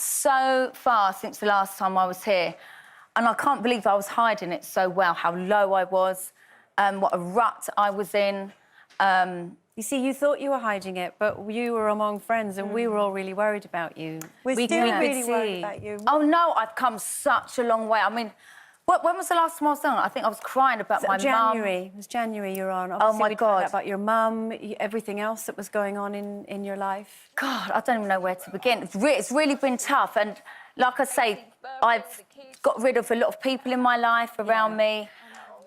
so far since the last time I was here, and I can't believe I was hiding it so well, how low I was, what a rut I was in. You see, you thought you were hiding it, but you were among friends and we were all really worried about you. We're still really worried about you. Oh, no, I've come such a long way. I mean, when was the last time I was on? I think I was crying about my mum. January. It was January you're on. Obviously, oh, my God. About your mum, everything else that was going on in your life. God, I don't even know where to begin. It's really been tough. And like I say, I've got rid of a lot of people in my life around me.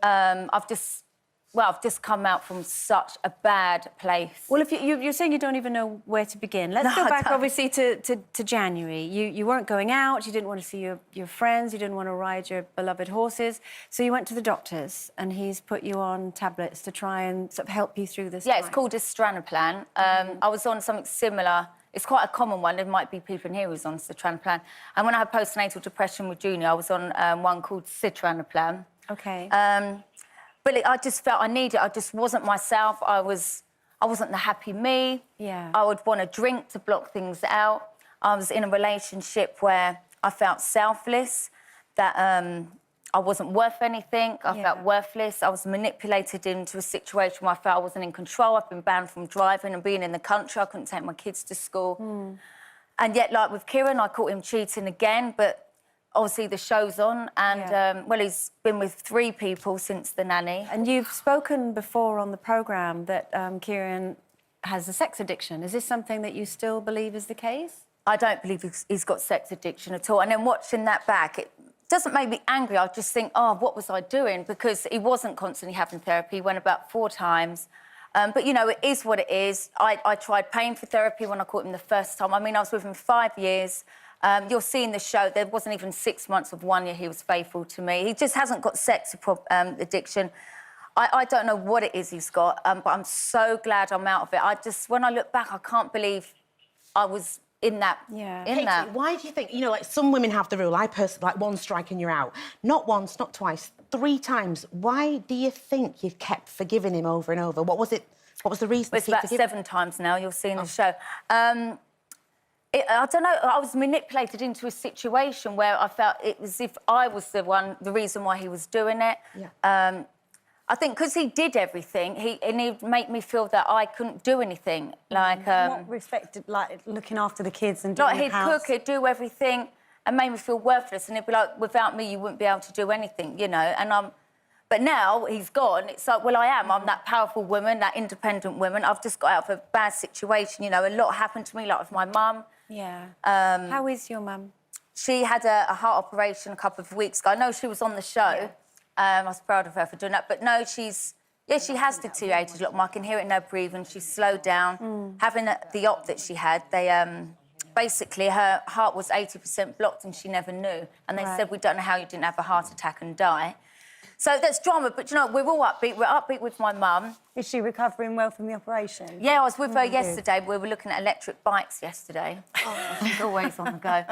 I've just come out from such a bad place. Well, if you're saying you don't even know where to begin, let's go back, obviously, to January. You weren't going out, you didn't want to see your friends, you didn't want to ride your beloved horses, so you went to the doctors and he's put you on tablets to try and sort of help you through this time. It's called Istranoplan. I was on something similar. It's quite a common one. There might be people in here who's on Istranoplan. And when I had postnatal depression with Junior, I was on one called Citalopram. OK. But I just felt I needed it. I just wasn't myself. I wasn't the happy me. Yeah. I would want to drink to block things out. I was in a relationship where I felt selfless, that I wasn't worth anything. I felt worthless. I was manipulated into a situation where I felt I wasn't in control. I've been banned from driving and being in the country. I couldn't take my kids to school. And yet, like with Kieran, I caught him cheating again, but obviously the show's on and, well, he's been with 3 people since the nanny. And you've spoken before on the programme that Kieran has a sex addiction. Is this something that you still believe is the case? I don't believe he's got sex addiction at all. And then watching that back, it doesn't make me angry. I just think, oh, what was I doing? Because he wasn't constantly having therapy. He went about 4 times. But, you know, it is what it is. I tried paying for therapy when I caught him the first time. I mean, I was with him 5 years. You'll see in the show, there wasn't even 6 months of 1 year he was faithful to me. He just hasn't got sex addiction. I don't know what it is he's got, but I'm so glad I'm out of it. When I look back, I can't believe I was in that. Yeah. Katie, why do you think, you know, like some women have the rule, I personally, like 1 strike and you're out. Not once, not twice, 3 times. Why do you think you've kept forgiving him over and over? What was it? What was the reason? Well, it's about 7 times now, you'll see in the show. I don't know, I was manipulated into a situation where I felt it was as if I was the reason why he was doing it. Yeah. I think because he did everything, he'd make me feel that I couldn't do anything. Like, In what respect, like looking after the kids and doing like the he'd house? cook, he'd do everything and made me feel worthless. And he'd be like, without me, you wouldn't be able to do anything, you know. And but now he's gone, it's like, well, I am. I'm that powerful woman, that independent woman. I've just got out of a bad situation, you know. A lot happened to me, like with my mum. Yeah. How is your mum? She had a heart operation a couple of weeks ago. I know she was on the show. Yeah. I was proud of her for doing that. But no, she has deteriorated a lot more. I can hear it in her breathing. She's slowed down. Having the op that she had, basically her heart was 80% blocked and she never knew. And they said, we don't know how you didn't have a heart attack and die. So that's drama, but, you know, we're all upbeat. We're upbeat with my mum. Is she recovering well from the operation? Yeah, I was with her yesterday. We were looking at electric bikes yesterday. She's always on the go.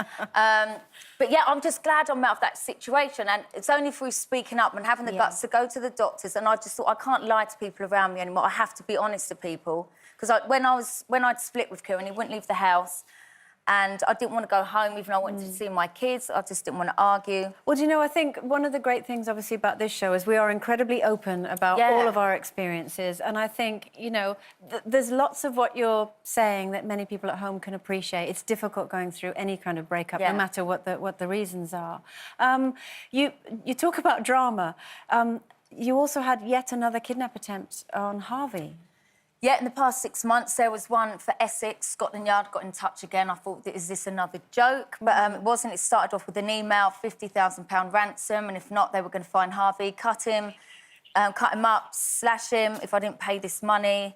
But, yeah, I'm just glad I'm out of that situation, and it's only through speaking up and having the guts to go to the doctors, and I just thought, I can't lie to people around me anymore. I have to be honest to people. Because when I'd split with Kieran, he wouldn't leave the house. And I didn't want to go home, even though I wanted to see my kids. I just didn't want to argue. Well, do you know, I think one of the great things, obviously, about this show is we are incredibly open about all of our experiences. And I think, you know, there's lots of what you're saying that many people at home can appreciate. It's difficult going through any kind of breakup, no matter what the reasons are. You talk about drama. You also had yet another kidnap attempt on Harvey. Yeah, in the past 6 months, there was one for Essex. Scotland Yard got in touch again. I thought, is this another joke? But it wasn't. It started off with an email, £50,000 ransom, and if not, they were going to find Harvey, cut him up, slash him if I didn't pay this money.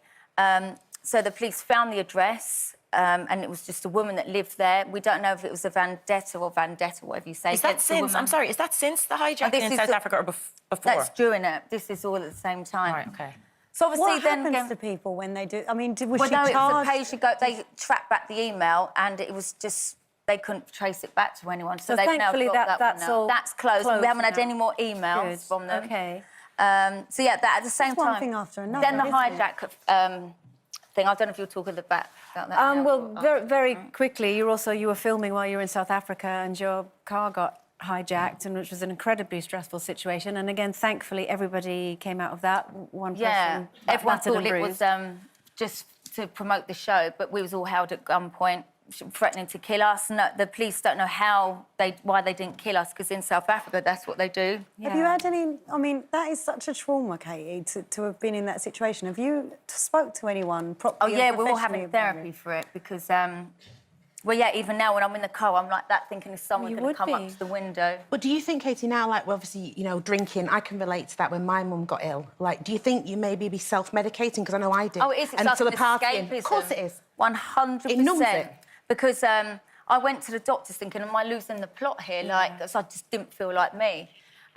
So the police found the address, and it was just a woman that lived there. We don't know if it was a vendetta or whatever you say. Is that since, I'm sorry, is that since the hijacking in South Africa or before? That's during it. This is all at the same time. Right, OK. So obviously what happens to people when they do? I mean, was she charged? It was a pay-as-you-go. They tracked back the email, and it was just they couldn't trace it back to anyone. So they've now got that's all. That's closed. We haven't had any more emails from them. OK. So yeah, that at the same time. One thing after another. Then the hijack thing. I don't know if you're talking about that now. Well, very quickly, you were filming while you were in South Africa, and your car got hijacked, and which was an incredibly stressful situation. And again, thankfully, everybody came out of that. One person, Yeah, everyone battered thought and it bruised. was just to promote the show, but we was all held at gunpoint, threatening to kill us. No, the police don't know why they didn't kill us, because in South Africa, that's what they do. Have you had any... I mean, that is such a trauma, Katie, to have been in that situation. Have you spoke to anyone Oh, properly? yeah, and we're all professionally having about therapy it? for it because, well, yeah, even now when I'm in the car, I'm like that thinking, is someone You going to would come be. up to the window? But do you think, Katie, now, like, we're obviously, you know, drinking, I can relate to that when my mum got ill. Like, do you think you maybe be self-medicating? Because I know I did. Oh, it is. It's and like to an the partying. escapism. Of course it is. 100%. It numbs it. Because I went to the doctors thinking, am I losing the plot here? Like, 'cause I just didn't feel like me.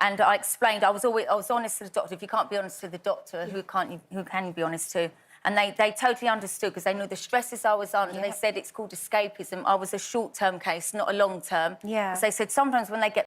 And I explained, I was honest to the doctor. If you can't be honest to the doctor, who can you be honest to? And they totally understood because they knew the stresses I was under. They said it's called escapism. I was a short-term case, not a long-term. Yeah. 'Cause they said sometimes when they get